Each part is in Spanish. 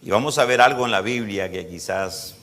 Y vamos a ver algo en la Biblia que quizás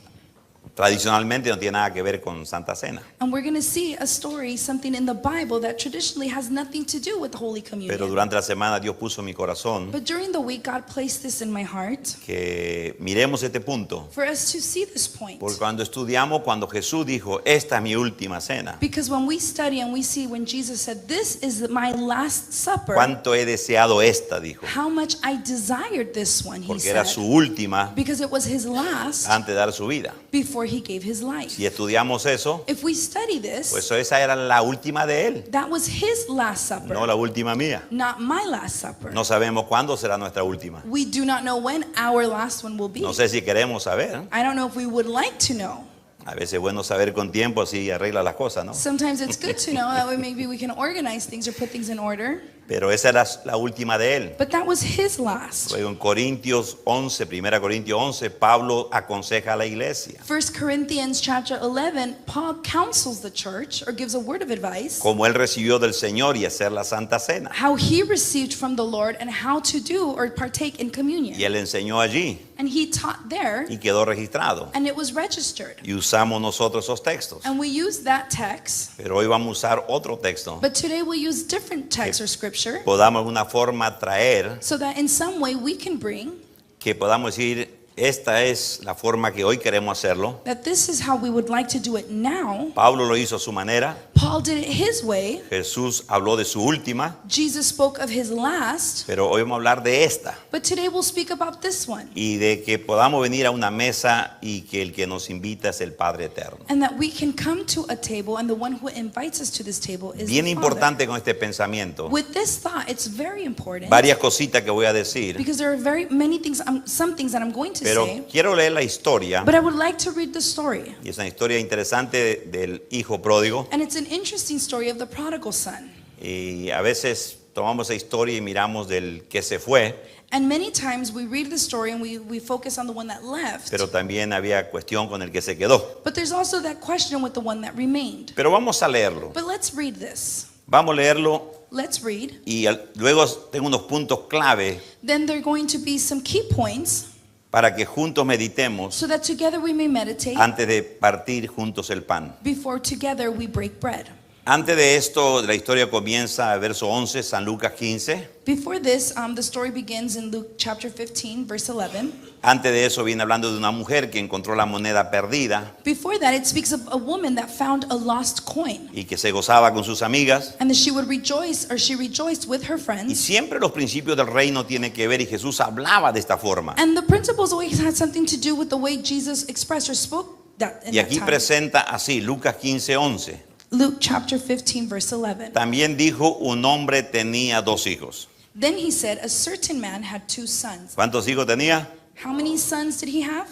tradicionalmente no tiene nada que ver con Santa Cena. And we're going to see a story, something in the Bible that traditionally has nothing to do with the Holy Pero Communion. durante la semana Dios puso en mi corazón But during the week, God placed this in my heart que miremos este punto. for us to see this point. Porque cuando estudiamos, cuando Jesús dijo, esta es mi última cena, Because when we study and we see when Jesus said, "This is my last supper," cuánto he deseado esta, dijo, how much I desired this one, he porque era said. su última Because it was his last antes de dar su vida. before he gave his life. Si estudiamos eso, If we study this, pues esa era la última de él, that was his last supper, no la última mía. not my last supper. No sabemos cuándo será nuestra última. We do not know when our last one will be. No sé si queremos saber. I don't know if we would like to know. A veces es bueno saber con tiempo, así arregla las cosas, ¿no? Sometimes it's good to know, that way maybe we can organize things or put things in order. Pero esa era la última de él. But that was his last. Luego en Corintios 11, 1 Corintios 11, Pablo aconseja a la iglesia 1 Corinthians chapter 11, Paul counsels the church or gives a word of advice como él recibió del Señor y hacer la Santa Cena. how he received from the Lord and how to do or partake in communion. Y él enseñó allí And he taught there y quedó registrado. and it was registered. Y usamos nosotros esos textos. And we use that text, Pero hoy vamos a usar otro texto. but today we'll use different text or scripture Podamos de una forma traer, so that in some way we can bring que podamos decir, esta es la forma que hoy queremos hacerlo. that this is how we would like to do it now. Pablo lo hizo a su manera. Paul did it his way. Jesús habló de su última. Jesus spoke of his last. Pero hoy vamos a hablar de esta. But today we'll speak about this one. Y de que podamos venir a una mesa y que el que nos invita es el Padre Eterno. And that we can come to a table and the one who invites us to this table is Bien the importante Father. con este pensamiento. With this thought, it's very important Varias cositas que voy a decir. because there are very many things, some things that I'm going to Pero say. quiero leer la historia. But I would like to read the story. Y es una historia interesante del hijo pródigo. And it's an interesting story of the prodigal son. Y a veces tomamos esa historia y miramos del que se fue. And many times we read the story and we focus on the one that left. Pero también había cuestión con el que se quedó. But there's also that question with the one that remained. Pero vamos a leerlo. But let's read this. Vamos a leerlo Let's read. y luego tengo unos puntos clave Then there are going to be some key points para que juntos meditemos so that together we may meditate antes de partir juntos el pan. before together we break bread. Antes de esto, la historia comienza, verso 11, San Lucas 15. Before this, the story begins in Luke chapter 15, verse 11. Antes de eso viene hablando de una mujer que encontró la moneda perdida Before that, it speaks of a woman that found a lost coin y que se gozaba con sus amigas. and that she would rejoice, or she rejoiced with her Y friends. siempre los principios del reino tienen que ver, y Jesús hablaba de esta forma. And the principles always had something to do with the way Jesus expressed or spoke that in Y that aquí time. presenta así, Lucas 15, 11. Luke chapter 15, verse 11. También dijo, un hombre tenía 2 hijos. Then he said, a certain man had 2 sons. ¿Cuántos hijos tenía? How many sons did he have?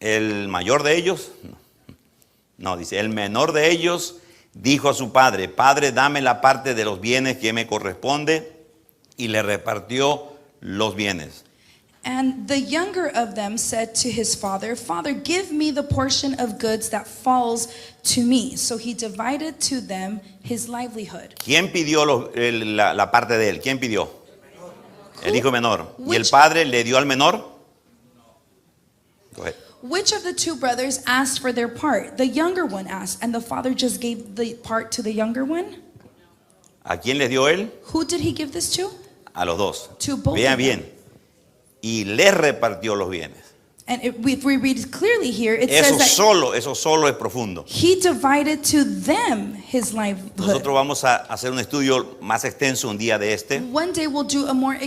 El mayor de ellos, no, dice, el menor de ellos dijo a su padre, Padre, dame la parte de los bienes que me corresponde, y le repartió los bienes. And the younger of them said to his father, Father, give me the portion of goods that falls to me. So he divided to them his livelihood. ¿Quién pidió la parte de él? ¿Quién pidió? El hijo menor. ¿Y el Which- padre le dio al menor? Go ahead. Which of the 2 brothers asked for their part? The younger one asked, and the father just gave the part to the younger one? ¿A quién les dio él? Who did he give this to? A los dos. To both Vean of them. bien. Y les repartió los bienes. And if we read clearly here, it Eso says that solo es profundo. he divided to them his livelihood. Nosotros vamos a hacer un estudio más extenso un día de este. One day we'll do a more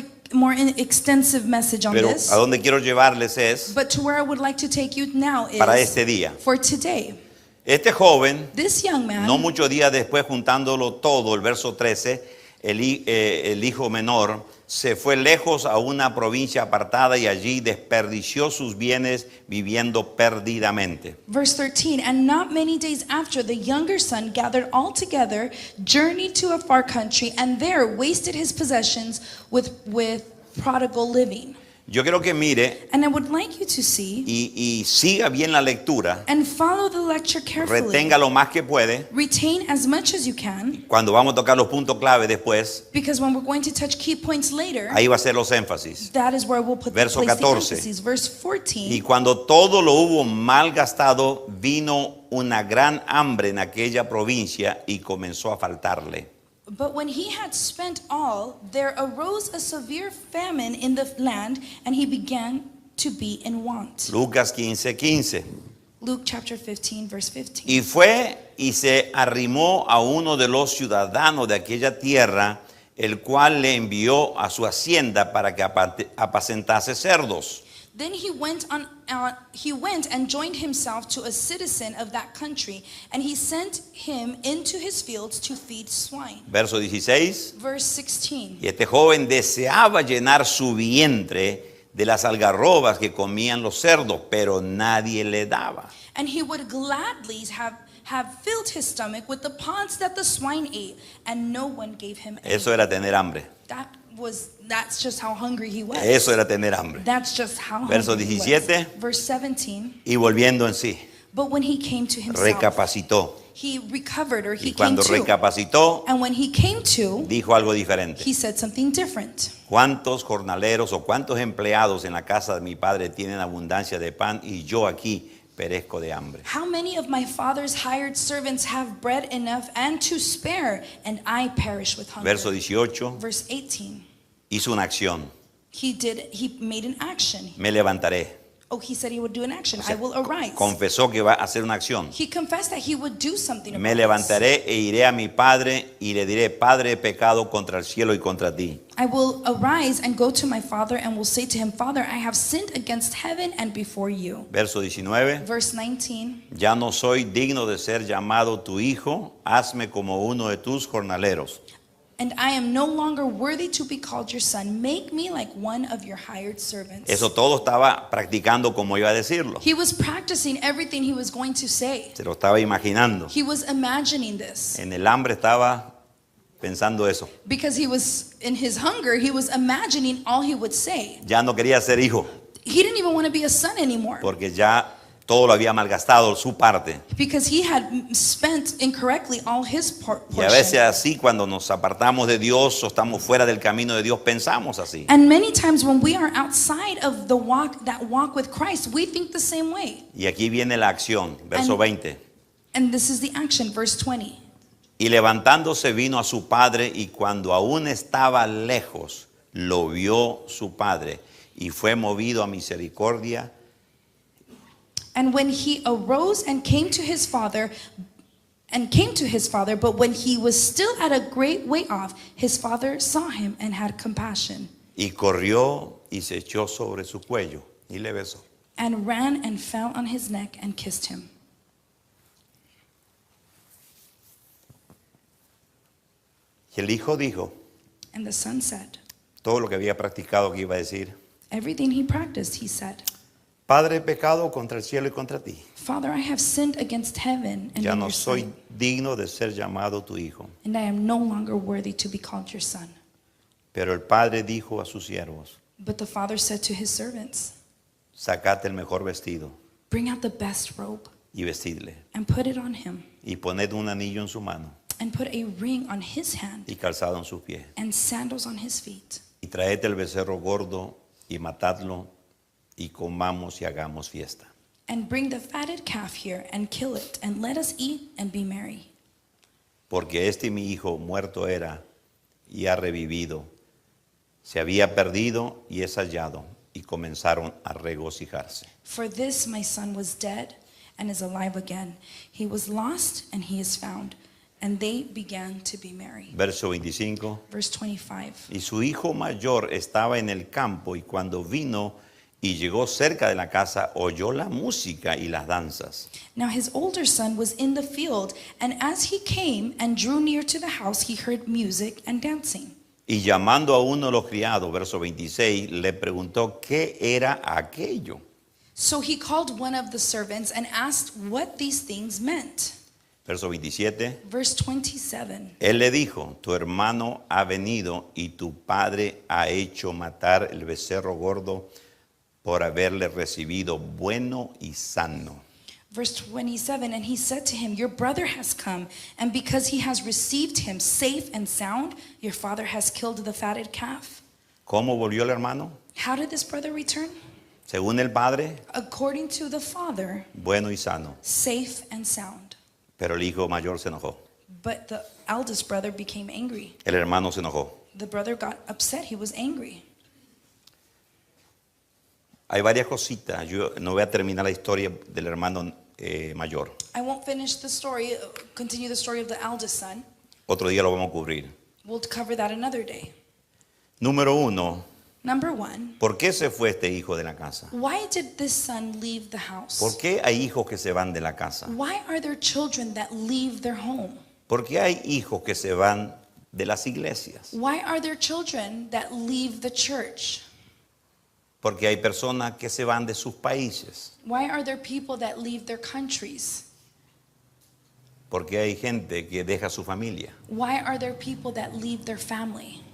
extensive message on Pero this. a donde quiero llevarles es But to where I would like to take you now is para este día. for today. Este joven, This young man, no muchos días después, juntándolo todo, el verso 13, el hijo menor se fue lejos a una provincia apartada y allí desperdició sus bienes viviendo perdidamente. verse 13, and not many days after, the younger son gathered all together, journeyed to a far country, and there wasted his possessions with prodigal living. Yo quiero que mire And I would like you to see y siga bien la lectura, and follow the lecture carefully. retenga lo más que puede. Retain as much as you can, Cuando vamos a tocar los puntos clave después, because when we're going to touch key points later, ahí va a ser los énfasis. that is where we'll put Verso place the 14. emphasis. Verse Y 14. cuando todo lo hubo mal gastado, vino una gran hambre en aquella provincia y comenzó a faltarle. But when he had spent all, there arose a severe famine in the land, and he began to be in want. Lucas 15:15. Luke chapter 15, verse 15. Y fue y se arrimó a uno de los ciudadanos de aquella tierra, el cual le envió a su hacienda para que apacentase cerdos. Then he went and joined himself to a citizen of that country, and he sent him into his fields to feed swine. Verso 16. Verse 16. Y este joven deseaba llenar su vientre de las algarrobas que comían los cerdos, pero nadie le daba. And he would gladly have filled his stomach with the pods that the swine ate, and no one gave him any. Eso era tener hambre. That's just how hungry he was. Eso era tener hambre. That's just how Verso hungry he 17. was. Verse 17. Y volviendo en sí, But when he came to himself, recapacitó. he recovered, or Y he came cuando to. recapacitó, And when he came to, dijo algo diferente. he said something different. ¿Cuántos jornaleros o cuántos empleados en la casa de mi padre tienen abundancia de pan y yo aquí perezco de hambre? How many of my father's hired servants have bread enough and to spare, and I perish with hunger? Verso 18, Verse 18. hizo una acción. He made an action. Me levantaré. Oh, he said he would do an action. O sea, I will arise. confesó que va a hacer una acción. He confessed that he would do something about Me this. levantaré e iré a mi padre y le diré, Padre, he pecado contra el cielo y contra ti. I will arise and go to my father and will say to him, Father, I have sinned against heaven and before you. Verso 19. Verse 19. Ya no soy digno de ser llamado tu hijo, hazme como uno de tus jornaleros. And I am no longer worthy to be called your son. Make me like one of your hired servants. Eso todo estaba practicando como iba a decirlo. He was practicing everything he was going to say. Se lo estaba imaginando. He was imagining this. En el hambre estaba pensando eso. Because he was, in his hunger, he was imagining all he would say. Ya no quería ser hijo, He didn't even want to be a son anymore. porque ya todo lo había malgastado, su parte. Because he had spent incorrectly all his Y a veces portion. así, cuando nos apartamos de Dios o estamos fuera del camino de Dios, pensamos así. And many times when we are outside of that walk with Christ, we think the same way. Y aquí viene la acción, verso 20. And this is the action, verse 20. Y levantándose vino a su padre, y cuando aún estaba lejos, lo vio su padre, y fue movido a misericordia. And when he arose and came to his father, but when he was still at a great way off, his father saw him and had compassion, Y corrió y se echó sobre su cuello, y le besó. and ran and fell on his neck and kissed him. Y el hijo dijo And the son said, todo lo que había practicado, que iba a decir: everything he practiced, he said, Padre, he pecado contra el cielo y contra ti. Father, I have sinned against heaven and Ya in no your soy sight, digno de ser llamado tu hijo. and I am no longer worthy to be called your son. Pero el padre dijo a sus siervos: But the father said to his servants, Sacad el mejor vestido bring out the best robe y vestidle, and put it on him, y poned un anillo en su mano and put a ring on his hand y calzado en sus pies. and sandals on his feet. Y traed el becerro gordo y matadlo, y comamos y hagamos fiesta. And bring the fatted calf here and kill it, and let us eat and be merry. Porque este mi hijo muerto era y ha revivido, se había perdido y es hallado, y comenzaron a regocijarse. For this my son was dead and is alive again. He was lost and he is found. And they began to be merry. Verso 25. Verse 25. Y su hijo mayor estaba en el campo, y cuando vino y llegó cerca de la casa, oyó la música y las danzas. Now his older son was in the field, and as he came and drew near to the house, he heard music and dancing. Y llamando a uno de los criados, verso 26, le preguntó qué era aquello. So he called one of the servants and asked what these things meant. Verso 27. Verse 27. Él le dijo, tu hermano ha venido y tu padre ha hecho matar el becerro gordo por haberle recibido bueno y sano. Verse 27, and he said to him, your brother has come, and because he has received him safe and sound, your father has killed the fatted calf. ¿Cómo volvió el hermano? How did this brother return? Según el padre, According to the father, bueno y sano. safe and sound. Pero el hijo mayor se enojó. But the eldest brother became angry. El hermano se enojó. The brother got upset. He was angry. Hay varias cositas. Yo no voy a terminar la historia del hermano mayor. I won't finish the story, continue the story of the eldest son. Otro día lo vamos a cubrir. We'll cover that another day. Número 1. Number 1, ¿Por qué se fue este hijo de la casa? why did this son leave the house? ¿Por qué hay hijos que se van de la casa? Why are there children that leave their home? ¿Por qué hay hijos que se van de las iglesias? Why are there children that leave the church? Porque hay personas que se van de sus países. Why are there people that leave their countries? Porque hay gente que deja su familia. Why are there people that leave their family?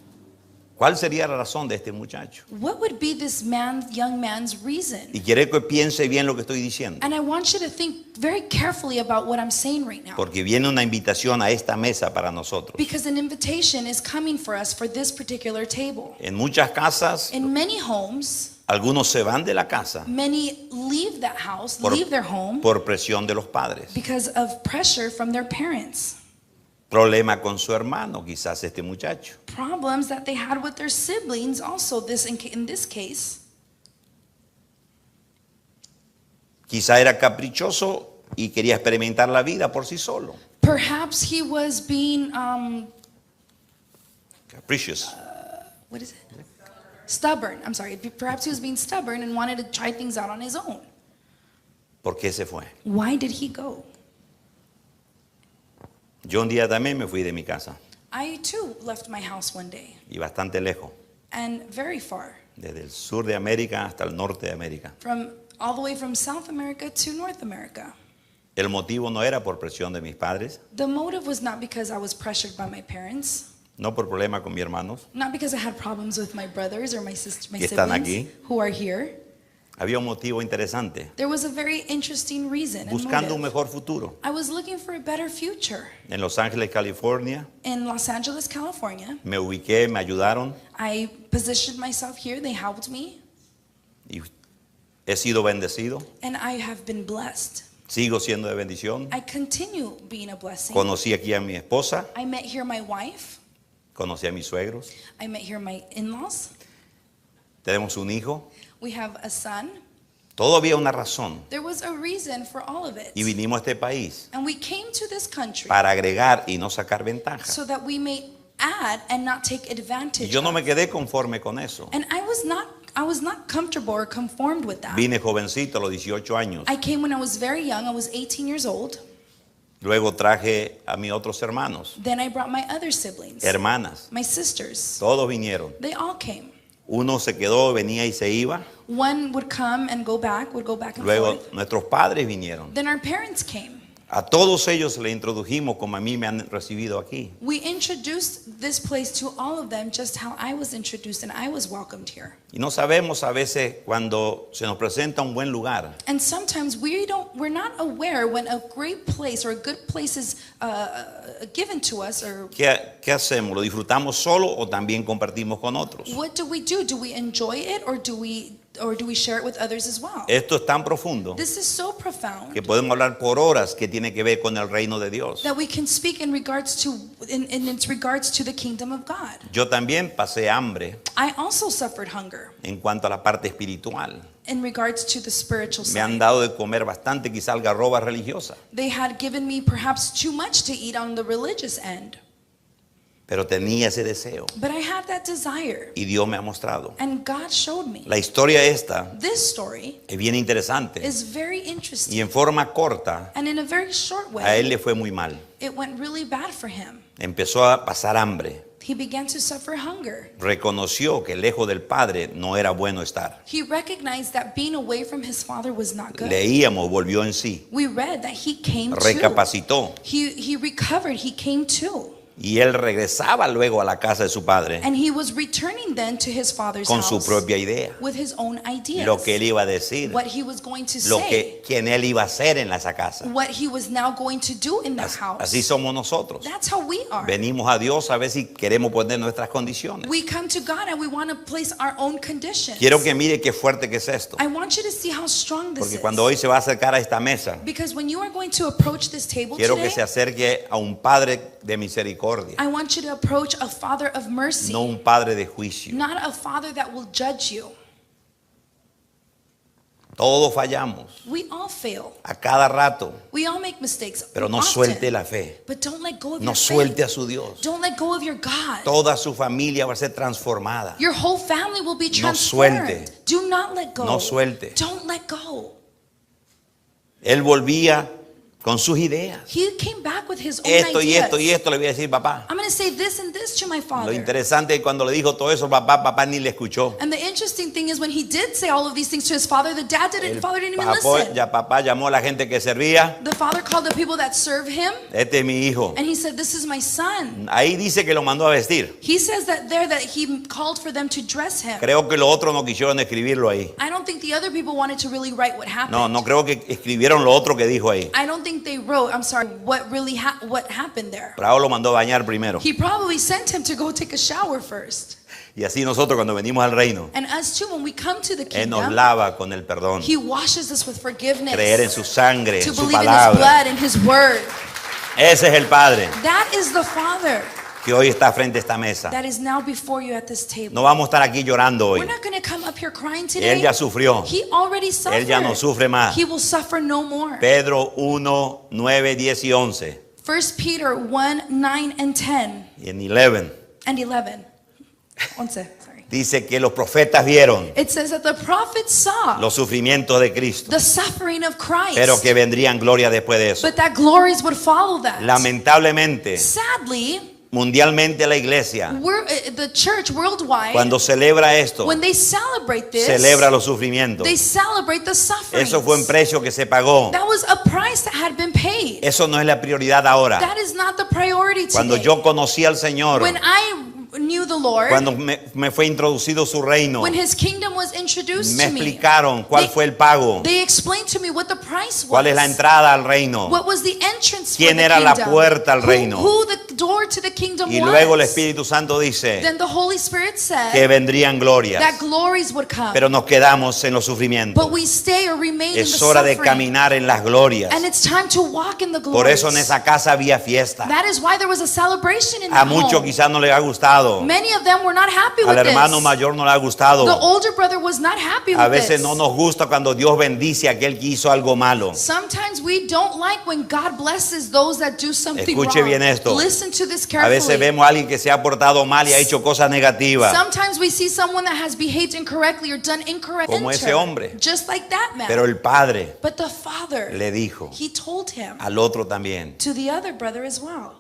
¿Cuál sería la razón de este muchacho? What would be this young man's reason? Y quiero que piense bien lo que estoy diciendo. And I want you to think very carefully about what I'm saying right now. Porque viene una invitación a esta mesa para nosotros. Because an invitation is coming for us for this particular table. En muchas casas, In many homes, algunos se van de la casa many leave that house, leave their home por presión de los padres. because of pressure from their parents. Problema con su hermano, quizás este muchacho. Problems that they had with their siblings also in this case. Quizá era caprichoso y quería experimentar la vida por sí solo. Perhaps he was being, Capricious. what is it? Stubborn. I'm sorry. Perhaps he was being stubborn and wanted to try things out on his own. ¿Por qué se fue? Why did he go? Yo un día también me fui de mi casa I too left my house one day, y bastante lejos, and very far, desde el sur de América hasta el norte de América. all the way from South America to North America. El motivo no era por presión de mis padres, The motive was not because I was pressured by my parents, no por problema con mis hermanos. not because I had problems with my brothers or my Que están siblings aquí. who are here. Había un motivo interesante, There was a very interesting reason and buscando un motive. mejor futuro. I was looking for a better future. En Los Ángeles, California, In Los Angeles, California, me ubiqué, me ayudaron I positioned myself here. They helped me, y he sido bendecido. and I have been blessed. Sigo siendo de bendición. I continue being a blessing. Conocí aquí a mi esposa, I met here my wife. conocí a mis suegros. I met here my in-laws. Tenemos un hijo. We have a son. Todo había una razón. There was a reason for all of it. Y vinimos a este país And we came to this country para agregar y no sacar ventaja. so that we may add and not take Y advantage yo no of. me quedé conforme con eso. And I was not comfortable or conformed with that. Vine jovencito a los 18 años. I came when I was very young. I was 18 years old. Luego traje a mis otros hermanos, Then I brought my other siblings, hermanas. my sisters. Todos vinieron. They all came. Uno se quedó, venía y se iba. One would come and go back, would go back and Luego forth. nuestros padres vinieron. Then our parents came. A todos ellos le introdujimos como a mí me han recibido aquí. We introduced this place to all of them just how I was introduced and I was welcomed here. Y no sabemos a veces cuando se nos presenta un buen lugar, And sometimes we're not aware when a great place or a good place is given to us, or ¿qué hacemos? ¿Lo disfrutamos solo o también compartimos con otros? what do we do? Do we enjoy it or do we share it with others as well? Esto es tan profundo This is so profound que podemos hablar por horas que tiene que ver con el reino de Dios. that we can speak in its regards to the kingdom of God. Yo también pasé hambre I also suffered hunger en cuanto a la parte espiritual. in regards to the spiritual Me han side. dado de comer bastante, quizá algarroba religiosa, They had given me perhaps too much to eat on the religious end, pero tenía ese deseo but I had that desire, y Dios me ha mostrado. and God showed me. La historia esta This story es bien interesante is very y interesting, en forma corta and in a very short a él way, le fue muy mal. it went really bad for him. Empezó a pasar hambre, he began to suffer hunger. Reconoció que lejos del Padre no era bueno estar. He recognized that being away from his father was not good. Leíamos, volvió en sí. We read that he came to. Recapacitó. He recovered, he came to. Y él regresaba luego a la casa de su padre And he was returning then to his father's con house su propia idea. with his own ideas. Lo que él iba a decir, What he was going to lo say. que quien él iba a hacer en esa casa. What he was now going to do in that house. Así somos nosotros. That's how we are. Venimos a Dios a ver si queremos poner nuestras condiciones. We come to God and we want to place our own conditions. Quiero que mire qué fuerte que es esto. I want you to see how strong this Porque is. cuando hoy se va a acercar a esta mesa, Because when you are going to approach this table quiero que today, se acerque a un Padre de misericordia, I want you to approach a father of mercy, no un Padre de juicio. not a father that will judge you. Todos fallamos We all fail. a cada rato, We all make mistakes. pero no often. suelte la fe, But don't let go of no your suelte faith. a su Dios. Don't let go of your God. Toda su familia va a ser transformada. Your whole family will be No transformed. suelte. Do not let go. No suelte. Don't let go. Él volvía con sus ideas. He came back with his own Esto y ideas. esto y esto le voy a decir, papá. I'm going to say this and this to my Lo father. interesante es que cuando le dijo todo eso, papá ni le escuchó. And the interesting thing is when he did say all of these things to his father, the dad didn't, father didn't even listen. Papá llamó a la gente que servía. The father called the people that serve him Este es mi hijo. and he said, this is my son. Ahí dice que lo mandó a vestir. He says that there that he called for them to dress him. Creo que los otros no quisieron escribirlo ahí. I don't think the other people wanted to really write what happened. No creo que escribieron lo otro que dijo ahí. I don't think they wrote, I'm sorry, what really what happened there. Bravo lo mandó a bañar primero. He probably sent him to go take a shower first. Y así nosotros cuando venimos al reino, And us too, when we come to the Él nos kingdom, lava con el perdón. he washes us with forgiveness. Creer en su sangre, To en su believe in his palabra. blood and his word. Ese es el Padre That is the Father que hoy está frente a esta mesa. that is now before you at this table. No vamos a estar aquí llorando hoy. We're not going to come up here crying today. Él ya sufrió. He already suffered. Él ya no sufre más. He will suffer no more. Pedro 1, 9, 10 y 11. 1 Peter 1, 9 and 10 Y en 11 and 11. 11, sorry. dice que los profetas vieron It says that the prophets saw los sufrimientos de Cristo, the suffering of Christ, pero que vendrían gloria después de eso. but that glories would follow that. Lamentablemente, Sadly, mundialmente la iglesia, the church worldwide, cuando celebra esto, when they celebrate this, celebra los sufrimientos. they celebrate the suffering. Eso fue un precio que se pagó. That was a price that had been paid. Eso no es la prioridad ahora. That is not the priority today. Cuando yo conocí al Señor, When I knew the Lord, cuando me fue introducido su reino, when his kingdom was introduced me to me, explicaron cuál fue el pago, they explained to me what the price was. cuál es la entrada al reino, What was the entrance quién for the era la kingdom? puerta al reino. Who the door to the kingdom y was. luego el Espíritu Santo dice Then the Holy Spirit said que vendrían glorias, that glories would come. pero nos quedamos en los sufrimientos. But we stay or remain in the Es hora de suffering. caminar en las glorias. And it's time to walk in the glories. Por eso en esa casa había fiesta. That is why there was a celebration in A the muchos home. quizás no les ha gustado. Many of them were not happy Al with hermano this. mayor no le ha gustado. The older brother was not happy A with veces this. no nos gusta cuando Dios bendice a aquel que hizo algo malo. Sometimes we don't like when God blesses those that do something Escuche wrong. bien esto. Listen to this A carefully. veces vemos a alguien que se ha portado mal y ha hecho cosas negativas. Sometimes we see someone that has behaved incorrectly or done incorrect. Como ese hombre. Just like that man. Pero el padre But the father, le dijo he told him al otro también, to the other brother as well.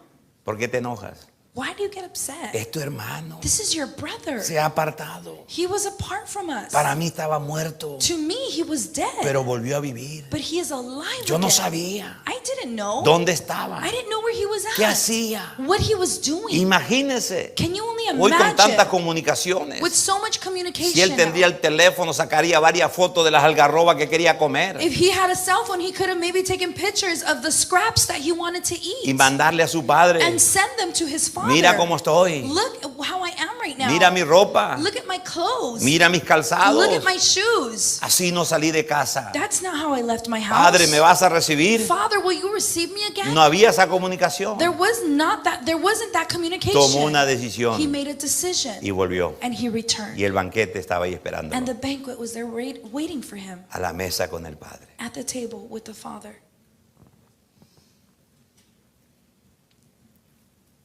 ¿por qué te enojas? Why do you get upset? Es tu hermano. This is your brother. Se ha apartado. He was apart from us. Para mí estaba muerto, To me, he was dead. pero volvió a vivir. But he is alive Yo no again. sabía I didn't know. dónde estaba, I didn't know where he was at. qué hacía. What he was doing. Imagínese, Can you only hoy con tantas imagine? comunicaciones, With so much communication. si él tendría now. el teléfono, sacaría varias fotos de las algarrobas que quería comer If he had a cell phone, he could have maybe taken pictures of the scraps that he wanted to eat y mandarle a su padre, and send them to his father. mira cómo estoy, Look at how I am right now. mira mi ropa, Look at my clothes. mira mis calzados. Look at my shoes. Así no salí de casa. That's not how I left my house. Padre, ¿me vas a recibir? Father, will you receive me again? No había esa comunicación. There wasn't that communication. Tomó una He decisión made a decision y volvió. and he returned. Y el banquete estaba ahí esperando And the banquet was there waiting for him a la mesa con el Padre. at the table with the Father.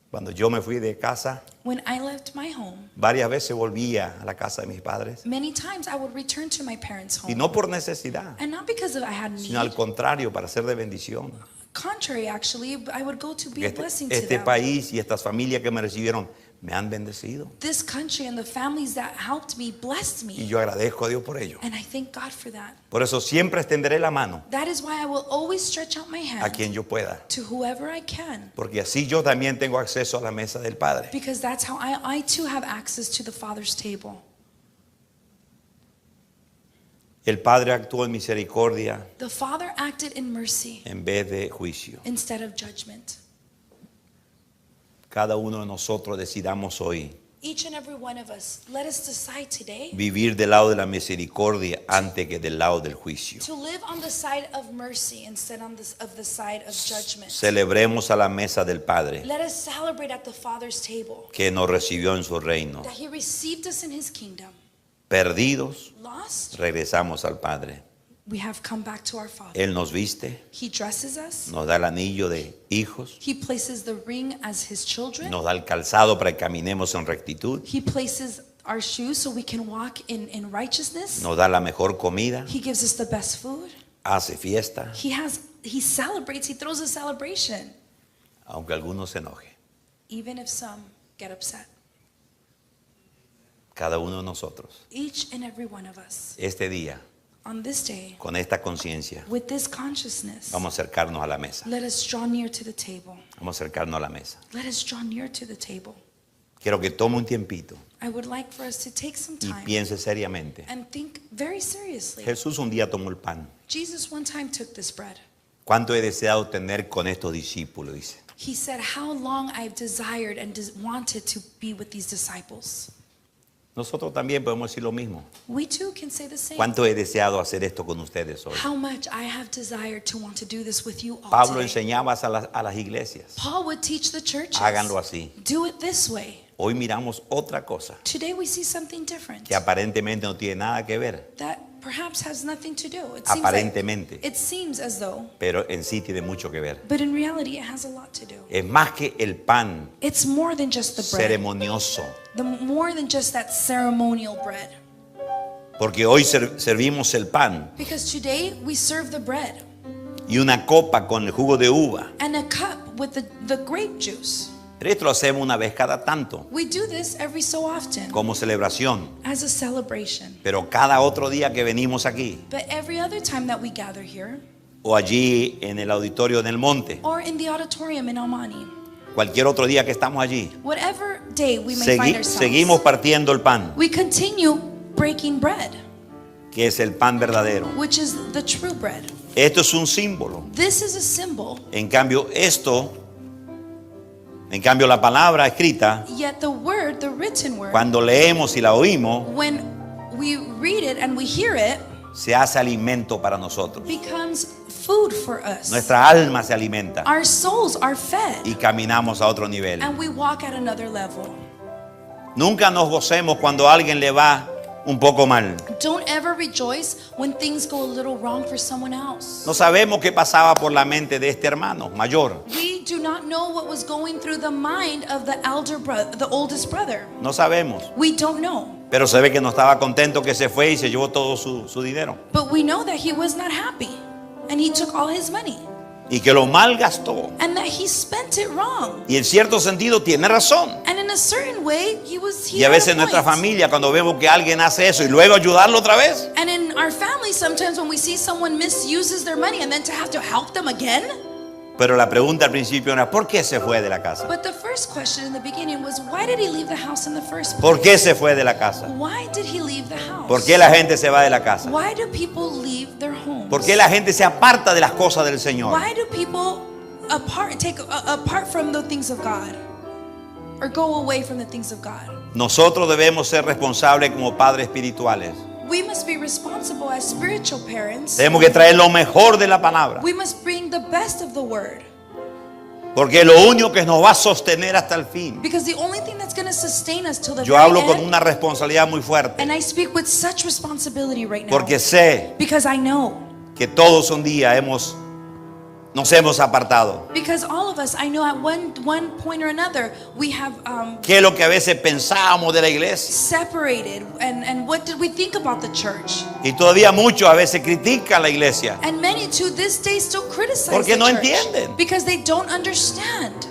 Cuando yo me fui de casa, When I left my home, varias veces volvía a la casa de mis padres. many times I would return to my parents' Y home. no por necesidad, And not because I had need. sino al contrario, para ser de bendición. Contrary, actually, I would go to be a blessing to Este them. país y estas familias que me recibieron me han bendecido. This country and the families that helped me blessed Y me. yo agradezco a Dios por ello. And I thank God for that. Por eso siempre extenderé la mano That is why I will always stretch out my a hand quien yo pueda. to whoever I can. Porque así yo también tengo acceso a la mesa del Padre. Because that's how I too have access to the Father's table. El Padre actuó en misericordia The Father acted in mercy en vez de juicio. instead of judgment. Cada uno de nosotros decidamos hoy Each and every one of us, let us decide today vivir del lado de la misericordia antes que del lado del juicio. to live on the side of mercy instead of the side of judgment. Celebremos a la mesa del Padre Let us celebrate at the Father's table que nos recibió en su reino. that He received us in His kingdom. Perdidos, Lost, regresamos al Padre. we have come back to our Father. Él nos viste, He dresses us. nos da el anillo de hijos, He places the ring as His children. nos da el calzado para que caminemos en rectitud, He places our shoes so we can walk in righteousness. nos da la mejor comida, He gives us the best food. hace fiesta, He celebrates, He throws a celebration, aunque algunos se enojen. even if some get upset. Cada uno de nosotros, Each and every one of us, este día, on this day, con esta conciencia, with this consciousness, vamos a acercarnos a la mesa. let us draw near to the table. Vamos a acercarnos a la mesa. Let us draw near to the table. Quiero que tome un tiempito I would like for us to take some y time piense seriamente. and think very seriously. Jesús un día tomó el pan. Jesus one time took this bread. ¿Cuánto he deseado tener con estos discípulos? Dice. He said, how long I've desired and wanted to be with these disciples. Nosotros también podemos decir lo mismo. We too can say the same. ¿Cuánto he deseado hacer esto con ustedes hoy? How much I have desired to want to do this with you all Pablo today. enseñaba a las iglesias. Paul would teach the churches. Háganlo así. Do it this way. Hoy miramos otra cosa Today we see something different que aparentemente no tiene nada que ver, that perhaps has nothing to do. aparentemente, It seems as though, pero en sí tiene mucho que ver. but in reality it has a lot to do. Es más que el pan It's more than just the bread. ceremonioso, More than just that ceremonial bread. porque hoy servimos el pan Because today we serve the bread y una copa con el jugo de uva. and a cup with the grape juice. Pero esto lo hacemos una vez cada tanto, We do this every so often como celebración. as a celebration. Pero cada otro día que venimos aquí, But every other time that we gather here, o allí en el auditorio en el monte, or in the auditorium in Almani, cualquier otro día que estamos allí, whatever day we may find ourselves, seguimos partiendo el pan, we continue breaking bread, que es el pan verdadero. which is the true bread. Esto es un símbolo. This is a symbol, En cambio, la palabra escrita, yet the word, the written word, cuando leemos y la oímos, when we read it and we hear it, se hace alimento para nosotros. becomes food for us. Nuestra alma se alimenta Our souls are fed y caminamos a otro nivel. and we walk at another level. Nunca nos gocemos cuando a alguien le va un poco mal. Don't ever rejoice when things go a little wrong for someone else. No sabemos qué pasaba por la mente de este hermano mayor. We do not know what was going through the mind of the elder brother, the oldest brother. No sabemos. We don't know. Pero se ve que no estaba contento, que se fue y se llevó todo su dinero. But we know that he was not happy and he took all his money Y que lo malgastó. and that he spent it wrong. Y en cierto sentido tiene razón. And in a certain way, he Y a had veces a en nuestra point. familia, cuando vemos que alguien hace eso y luego ayudarlo otra vez, And in our family, sometimes when we see someone misuses their money and then to have to help them again. pero la pregunta al principio era, ¿por qué se fue de la casa? But the first question in the beginning was, why did he leave the house in the first place? ¿Por qué se fue de la casa? Why did he leave the house? ¿Por qué la gente se va de la casa? Why do people leave their homes? ¿Por qué la gente se aparta de las cosas del Señor? Why do people apart from the things of God, or go away from the things of God? Nosotros debemos ser responsables como padres espirituales. We must be responsible as spiritual parents. Tenemos que traer lo mejor de la palabra, We must bring the best of the word, porque lo único que nos va a sostener hasta el fin. because the only thing that's going to sustain us till the Yo very hablo con end, una responsabilidad muy fuerte, and I speak with such responsibility right now, porque sé because I know, que todos un día nos hemos apartado. because all of us, I know at one point or another, we have ¿Qué es lo que a veces pensábamos de la iglesia? separated, and what did we think about the church? Y todavía muchos a veces critican la iglesia. And many to this day still criticize Porque the no church entienden. because they don't understand.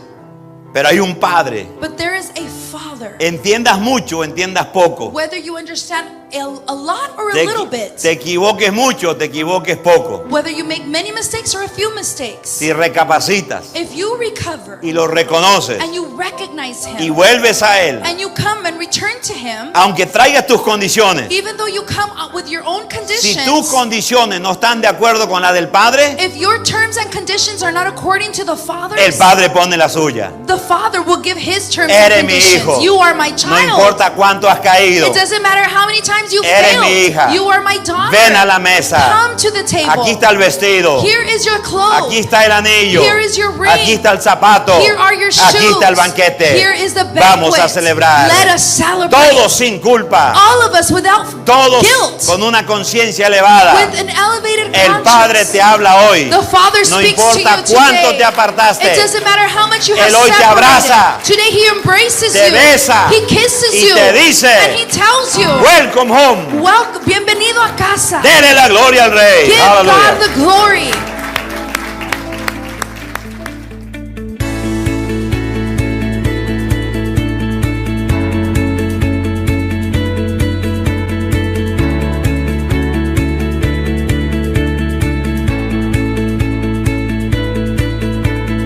Pero hay un padre. But there is a father. Entiendas mucho o entiendas poco. Whether you understand a lot or a Te little bit. equivoques mucho o te equivoques poco. Whether you make many mistakes or a few mistakes. Si recapacitas If you recover y lo reconoces and you recognize y him vuelves a él, and you come and return to him, aunque traigas tus condiciones, even though you come out with your own si tus conditions, condiciones no están de acuerdo con la del padre, if your terms and conditions are not according to the el Father's, padre pone la suya. the Father will give his terms Eres and mi conditions. hijo. You are my No child. importa cuánto has caído, It doesn't matter how many times you Eres mi failed. hija. You are my daughter. ven a la mesa. Come to the table. Aquí está el vestido. Here is your clothes. Aquí está el anillo. Here is your ring. Aquí está el zapato. Here are your shoes. Aquí está el banquete. Here is the banquet. Vamos a celebrar. Let us celebrate. Todos sin culpa. All of us without Todos guilt. con una conciencia elevada. With an elevated El Padre conscience. te habla hoy. The Father No speaks to importa you cuánto today. te apartaste. It doesn't matter how much you have Él hoy te separated. abraza. Today He embraces Te you. besa. He kisses Y you. te dice, and He tells you, Welcome home. Welcome, bienvenido a casa. Dele la gloria al Rey. Give Aleluya. God the glory.